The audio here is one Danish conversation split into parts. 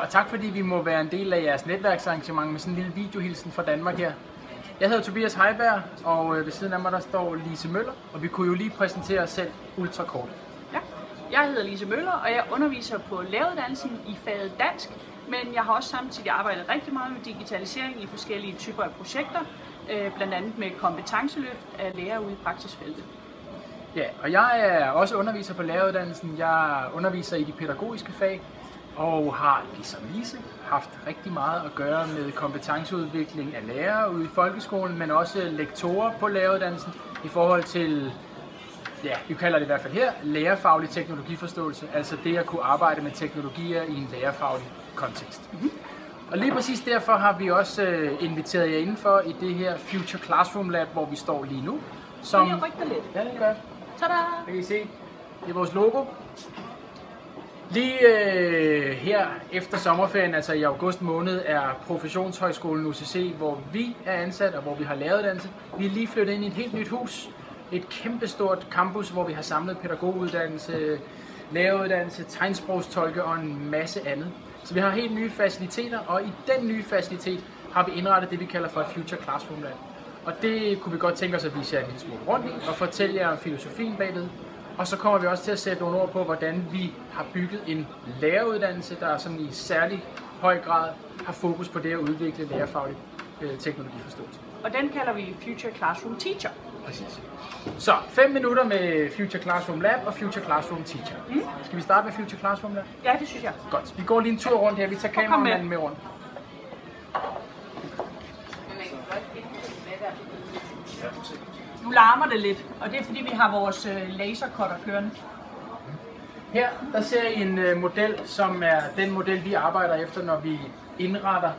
Og tak fordi vi må være en del af jeres netværksarrangement med sådan en lille videohilsen fra Danmark her. Jeg hedder Tobias Heiberg, og ved siden af mig der står Lise Møller, og vi kunne jo lige præsentere os selv ultrakort. Ja, jeg hedder Lise Møller, og jeg underviser på læreruddannelsen i faget dansk, men jeg har også samtidig arbejdet rigtig meget med digitalisering i forskellige typer af projekter, blandt andet med kompetenceløft af lærere ude i praksisfeltet. Ja, og jeg er også underviser på læreruddannelsen. Jeg underviser i de pædagogiske fag, og har ligesom Lise haft rigtig meget at gøre med kompetenceudvikling af lærere ude i folkeskolen, men også lektorer på læreruddannelsen i forhold til, ja, vi kalder det i hvert fald her, lærerfaglig teknologiforståelse, altså det at kunne arbejde med teknologier i en lærerfaglig kontekst. Og lige præcis derfor har vi også inviteret jer indenfor i det her Future Classroom Lab, hvor vi står lige nu. Som... Jeg rykker lidt. Ja, det gør. Tada! Det kan I se. Det er vores logo. Lige her efter sommerferien, altså i august måned, er Professionshøjskolen UCC, hvor vi er ansat og hvor vi har læreruddannelse. Vi er lige flyttet ind i et helt nyt hus. Et kæmpestort campus, hvor vi har samlet pædagoguddannelse, læreruddannelse, tegnsprogstolke og en masse andet. Så vi har helt nye faciliteter, og i den nye facilitet har vi indrettet det, vi kalder for et Future Classroom Lab. Og det kunne vi godt tænke os at vise jer en lille smule rundt i og fortælle jer om filosofien bagved. Og så kommer vi også til at sætte nogle ord på, hvordan vi har bygget en læreruddannelse, der sådan i særlig høj grad har fokus på det at udvikle lærerfaglig teknologiforståelse. Og den kalder vi Future Classroom Teacher. Præcis. Så 5 minutter med Future Classroom Lab og Future Classroom Teacher. Skal vi starte med Future Classroom Lab? Ja, det synes jeg. Godt. Vi går lige en tur rundt her. Vi tager kameramanden med rundt. Nu larmer det lidt, og det er fordi vi har vores lasercutter kørende. Her der ser I en model, som er den model, vi arbejder efter, når vi indretter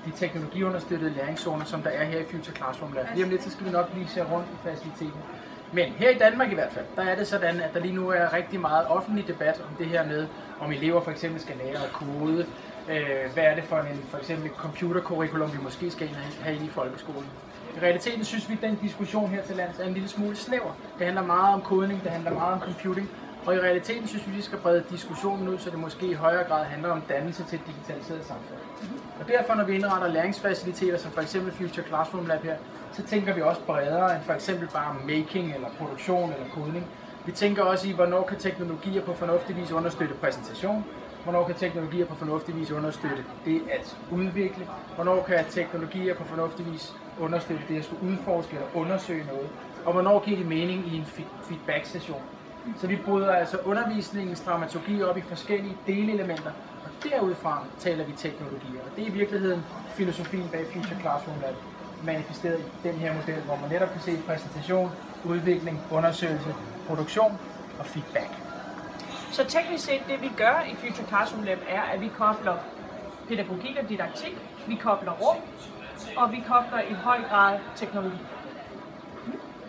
de teknologiunderstøttede læringszoner, som der er her i Future Classroom Lab. Lige om lidt, så skal vi nok lige se rundt i faciliteten. Men her i Danmark i hvert fald, der er det sådan, at der lige nu er rigtig meget offentlig debat om det her med, om elever for eksempel skal lære at kode. Hvad er det for eksempel et computercurriculum, vi måske skal have i folkeskolen. I realiteten synes vi, at den diskussion her til lands er en lille smule snæver. Det handler meget om kodning, det handler meget om computing. Og i realiteten synes vi, at vi skal brede diskussionen ud, så det måske i højere grad handler om dannelse til et digitaliseret samfund. Og derfor, når vi indretter læringsfaciliteter, som for eksempel Future Classroom Lab her, så tænker vi også bredere end for eksempel bare making, eller produktion, eller kodning. Vi tænker også i, hvornår kan teknologier på fornuftig vis understøtte præsentation, hvornår kan teknologier på fornuftig vis understøtte det at udvikle, hvornår kan teknologier på fornuftig vis understøtte det at skulle udforske eller undersøge noget, og hvornår giver det mening i en feedback-session. Så vi bryder altså undervisningens dramaturgi op i forskellige delelementer, og derudfra taler vi teknologier. Og det er i virkeligheden filosofien bag Future Classroom Lab, manifesteret i den her model, hvor man netop kan se præsentation, udvikling, undersøgelse, produktion og feedback. Så teknisk set, det vi gør i Future Classroom Lab er, at vi kobler pædagogik og didaktik, vi kobler rum, og vi kobler i høj grad teknologi.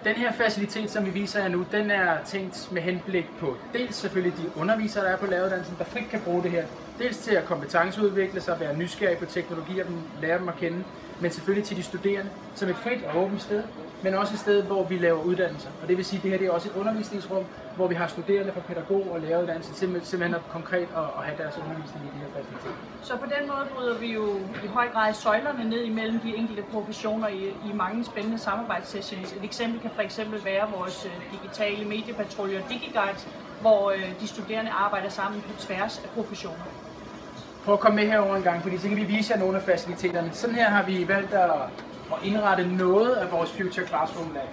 Den her facilitet, som vi viser jer nu, den er tænkt med henblik på dels selvfølgelig de undervisere, der er på læreruddannelsen, der frit kan bruge det her. Dels til at kompetenceudvikle sig og være nysgerrige på teknologier, og lære dem at kende, men selvfølgelig til de studerende, som et frit og åbent sted, men også et sted, hvor vi laver uddannelser. Og det vil sige, at det her det er også et undervisningsrum, hvor vi har studerende fra pædagog og læreruddannelse simpelthen konkret at have deres undervisning i de her faciliteter. Så på den måde bryder vi jo i høj grad søjlerne ned imellem de enkelte professioner i mange spændende samarbejdssessions. Et eksempel kan for eksempel være vores digitale mediepatruljer DigiGuides, hvor de studerende arbejder sammen på tværs af professioner. Prøv at komme med herover en gang, fordi så kan vi vise jer nogle af faciliteterne. Sådan her har vi valgt at indrette noget af vores Future Classroom Lab.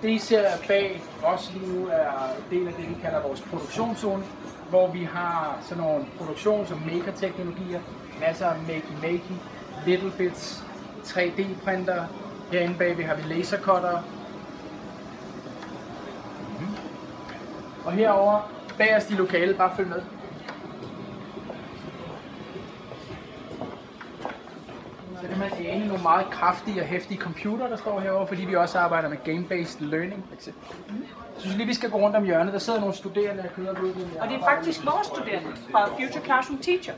Det I ser bag os lige nu er del af det, vi kalder vores produktionszone, hvor vi har sådan nogle produktions- og maker-teknologier, masser af making, little bits, 3D-printer, herinde bagved har vi lasercutter. Og herover bag os i lokalet, bare følg med. Så kan man ane nogle meget kraftige og heftige computer, der står herovre, fordi vi også arbejder med game-based learning, for eksempel. Så synes lige, vi skal gå rundt om hjørnet. Der sidder nogle studerende og kører ud. Og det er faktisk vores studerende fra Future Classroom Teacher.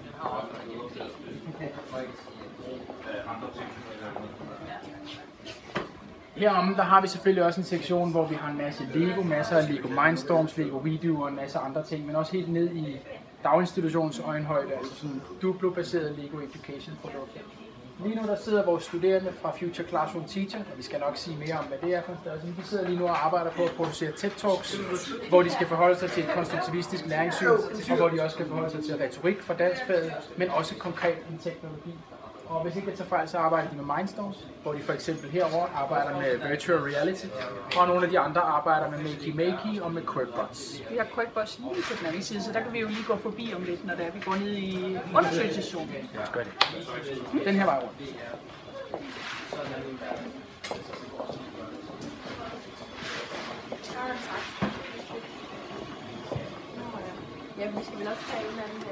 Heromme der har vi selvfølgelig også en sektion, hvor vi har en masse Lego, masser af Lego Mindstorms, Lego Redo og en masse andre ting, men også helt ned daginstitutionsøjenhøjde, altså sådan Duplo-baseret Lego Education produkter. Lige nu der sidder vores studerende fra Future Classroom Teacher, og vi skal nok sige mere om, hvad det er for en størrelse. De sidder lige nu og arbejder på at producere TED-talks, hvor de skal forholde sig til et konstruktivistisk læringssyn, og hvor de også skal forholde sig til retorik fra danskfaget, men også konkret en teknologi. Og hvis ikke jeg tager fejl, så arbejder de med Mindstorms, hvor de for eksempel herovre arbejder med Virtual Reality, og nogle af de andre arbejder med Makey og med QuickBots. Vi har QuickBots lige på den anden side, så der kan vi jo lige gå forbi om lidt, når vi går ned i undersøgelseszonen. Lad os gøre det. Den her vej rundt. Ja, vi skal vel også have en eller anden...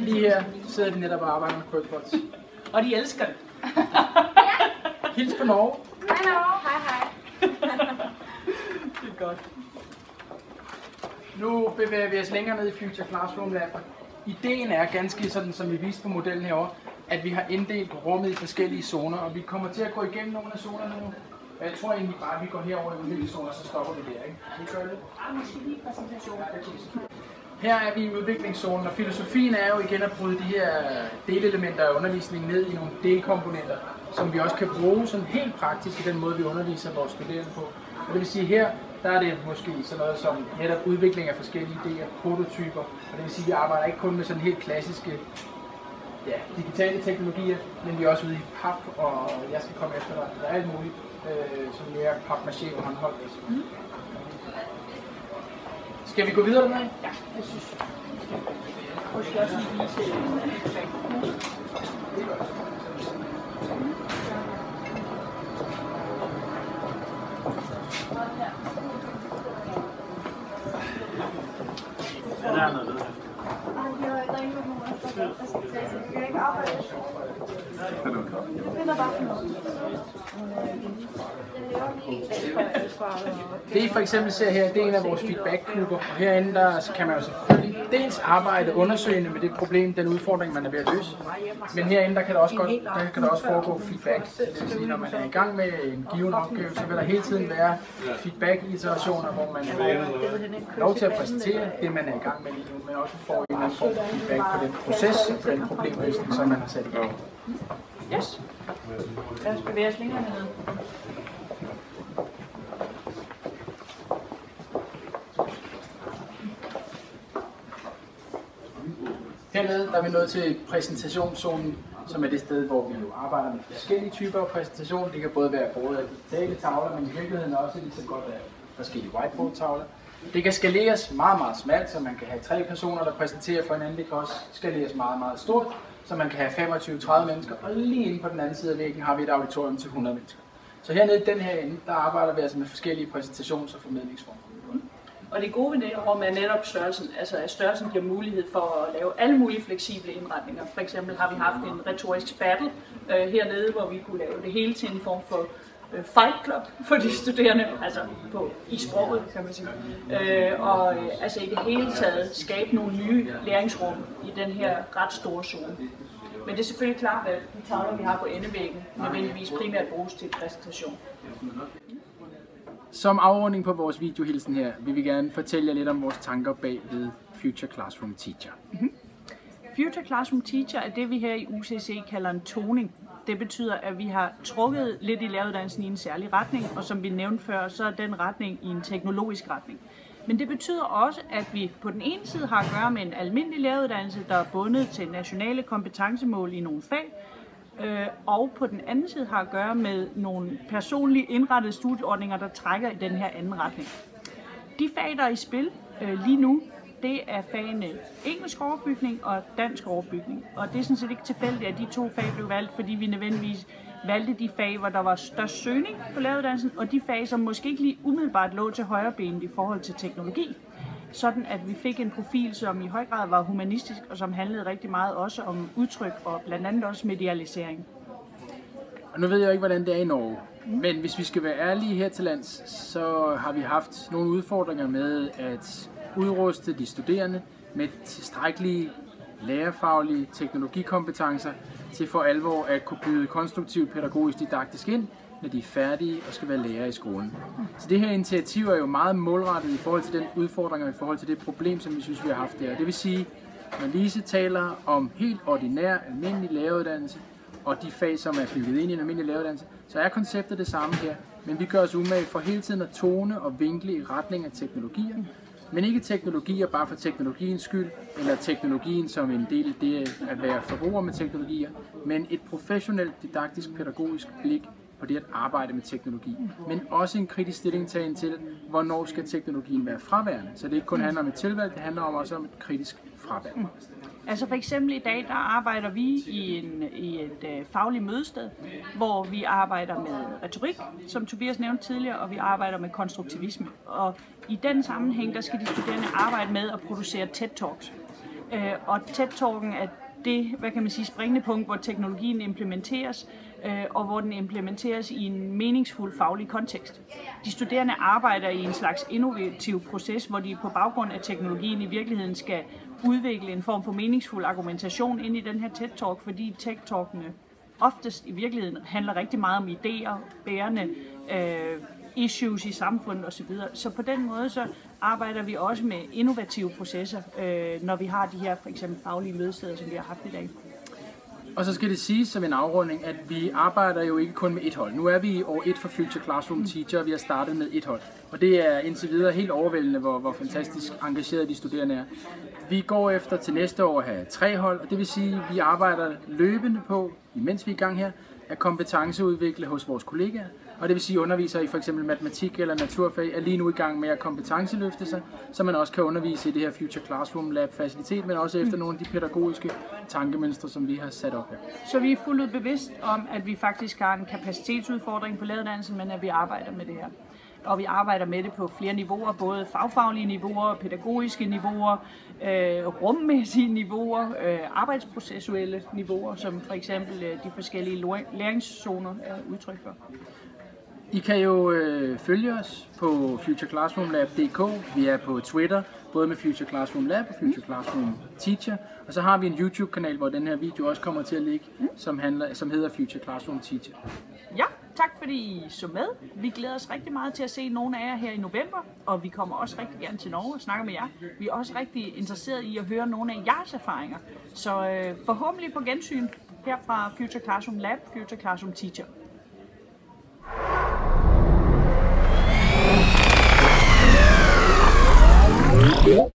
Lige her sidder de netop og arbejder med QuickBots. Og de elsker det. Hils på Norge. Hallo, hej. Det er godt. Nu bevæger vi os længere ned i Future Classroom Lab. Ideen er ganske sådan, som vi viste på modellen herovre, at vi har inddelt rummet i forskellige zoner, og vi kommer til at gå igennem nogle af zonerne nu. Jeg tror egentlig bare, at vi går herover i udviklingszoner, så stopper vi der, ikke? Vi gør det. Måske lige præsentation. Her er vi i udviklingszonen, og filosofien er jo igen at bryde de her delelementer af undervisningen ned i nogle delkomponenter, som vi også kan bruge sådan helt praktisk i den måde, vi underviser vores studerende på. Og det vil sige her, der er det måske sådan noget som netop udvikling af forskellige idéer, prototyper, og det vil sige, at vi arbejder ikke kun med sådan helt klassiske digitale teknologier, men vi er også ude i pap, og jeg skal komme efter dig. Der er alt muligt, som mere papmaché og håndholdt. Skal vi gå videre med? Ja, det synes jeg. Måske også lige vise Der er noget. Det I for eksempel ser her, det er en af vores feedback-klubber, og herinde der kan man jo selvfølgelig dels arbejde undersøgende med det problem, den udfordring man er ved at løse, men herinde der kan der også foregå feedback. Det vil sige, når man er i gang med en given opgave, så vil der hele tiden være feedback-iterationer, hvor man får lov til at præsentere det, man er i gang med lige nu, men også får en anden form for feedback på den proces og den problemløsning, som man har sat i gang. Yes. Lad os bevæge os længere ned. Hernede der er vi nået til præsentationszonen, som er det sted, hvor vi jo arbejder med forskellige typer af præsentation. Det kan både være både digitale tavler, men i virkeligheden også lige så godt af forskellige whiteboard-tavler. Det kan skaleres meget, meget smalt, så man kan have 3 personer, der præsenterer for hinanden. Det kan også skaleres meget, meget stort, så man kan have 25-30 mennesker. Og lige inde på den anden side af væggen har vi et auditorium til 100 mennesker. Så hernede i den her ende, der arbejder vi altså med forskellige præsentations- og formidlingsformer. Og det gode ved det rum er netop størrelsen, altså at størrelsen giver mulighed for at lave alle mulige fleksible indretninger. For eksempel har vi haft en retorisk battle hernede, hvor vi kunne lave det hele til en form for fight club for de studerende, altså i sproget kan man sige. Altså i det hele taget skabe nogle nye læringsrum i den her ret store zone. Men det er selvfølgelig klart, at de tavler, vi har på endevæggen, nødvendigvis primært bruges til præsentation. Som afrunding på vores videohilsen her, vil vi gerne fortælle jer lidt om vores tanker bag ved Future Classroom Teacher. Future Classroom Teacher er det, vi her i UCC kalder en toning. Det betyder, at vi har trukket lidt i læreruddannelsen i en særlig retning, og som vi nævnte før, så er den retning i en teknologisk retning. Men det betyder også, at vi på den ene side har at gøre med en almindelig læreruddannelse, der er bundet til nationale kompetencemål i nogle fag, og på den anden side har at gøre med nogle personligt indrettede studieordninger, der trækker i den her anden retning. De fag, der er i spil lige nu, det er fagene engelsk overbygning og dansk overbygning. Og det er sådan set ikke tilfældigt, at de 2 fag blev valgt, fordi vi nødvendigvis valgte de fag, hvor der var størst søgning på læreruddannelsen, og de fag, som måske ikke lige umiddelbart lå til højrebenet i forhold til teknologi. Sådan at vi fik en profil, som i høj grad var humanistisk, og som handlede rigtig meget også om udtryk og blandt andet også medialisering. Og nu ved jeg jo ikke, hvordan det er i Norge, men hvis vi skal være ærlige her til lands, så har vi haft nogle udfordringer med at udruste de studerende med tilstrækkelige lærerfaglige teknologikompetencer til for alvor at kunne byde konstruktivt pædagogisk didaktisk ind når de er færdige og skal være lærere i skolen. Så det her initiativ er jo meget målrettet i forhold til den udfordring og i forhold til det problem, som vi synes, vi har haft der. Det vil sige, når Lise taler om helt ordinær, almindelig læreruddannelse, og de fag, som er bygget ind i en almindelig læreruddannelse, så er konceptet det samme her. Men vi gør os umage for hele tiden at tone og vinkle i retning af teknologier. Men ikke teknologier bare for teknologiens skyld, eller teknologien som en del af det at være forbruger med teknologier, men et professionelt, didaktisk, pædagogisk blik på det at arbejde med teknologi. Men også en kritisk stillingtagen til, hvornår skal teknologien være fraværende. Så det ikke kun handler om et tilvalg, det handler også om et kritisk fravær. Altså for eksempel i dag, der arbejder vi i et fagligt mødested, hvor vi arbejder med retorik, som Tobias nævnte tidligere, og vi arbejder med konstruktivisme. Og i den sammenhæng, der skal de studerende arbejde med at producere TED-talks. Og TED-talken er det, hvad kan man sige, springende punkt, hvor teknologien implementeres, og hvor den implementeres i en meningsfuld faglig kontekst. De studerende arbejder i en slags innovativ proces, hvor de på baggrund af teknologien i virkeligheden skal udvikle en form for meningsfuld argumentation ind i den her TED-talk, fordi TED-talkene oftest i virkeligheden handler rigtig meget om idéer, bærende issues i samfundet osv. Så på den måde så arbejder vi også med innovative processer, når vi har de her for eksempel faglige mødesteder, som vi har haft i dag. Og så skal det siges som en afrunding, at vi arbejder jo ikke kun med et hold. Nu er vi i år 1 for Future Classroom Teacher, og vi har startet med et hold. Og det er indtil videre helt overvældende, hvor fantastisk engageret de studerende er. Vi går efter til næste år at have 3 hold, og det vil sige, at vi arbejder løbende på, imens vi er i gang her, at kompetenceudvikle hos vores kollegaer. Og det vil sige, at undervisere i f.eks. matematik eller naturfag er lige nu i gang med at kompetenceløfte sig, så man også kan undervise i det her Future Classroom Lab facilitet, men også efter nogle af de pædagogiske tankemønstre, som vi har sat op her. Så vi er fuldt ud bevidst om, at vi faktisk har en kapacitetsudfordring på læreruddannelsen, men at vi arbejder med det her. Og vi arbejder med det på flere niveauer, både fagfaglige niveauer, pædagogiske niveauer, rummæssige niveauer, arbejdsprocessuelle niveauer, som for eksempel de forskellige læringszoner er udtryk for. I kan jo følge os på futureclassroomlab.dk. Vi er på Twitter, både med Future Classroom Lab og Future Classroom Teacher. Og så har vi en YouTube-kanal, hvor den her video også kommer til at ligge, som hedder Future Classroom Teacher. Ja, tak fordi I så med. Vi glæder os rigtig meget til at se nogle af jer her i november, og vi kommer også rigtig gerne til Norge og snakke med jer. Vi er også rigtig interesserede i at høre nogle af jeres erfaringer. Så forhåbentlig på gensyn her fra Future Classroom Lab, Future Classroom Teacher.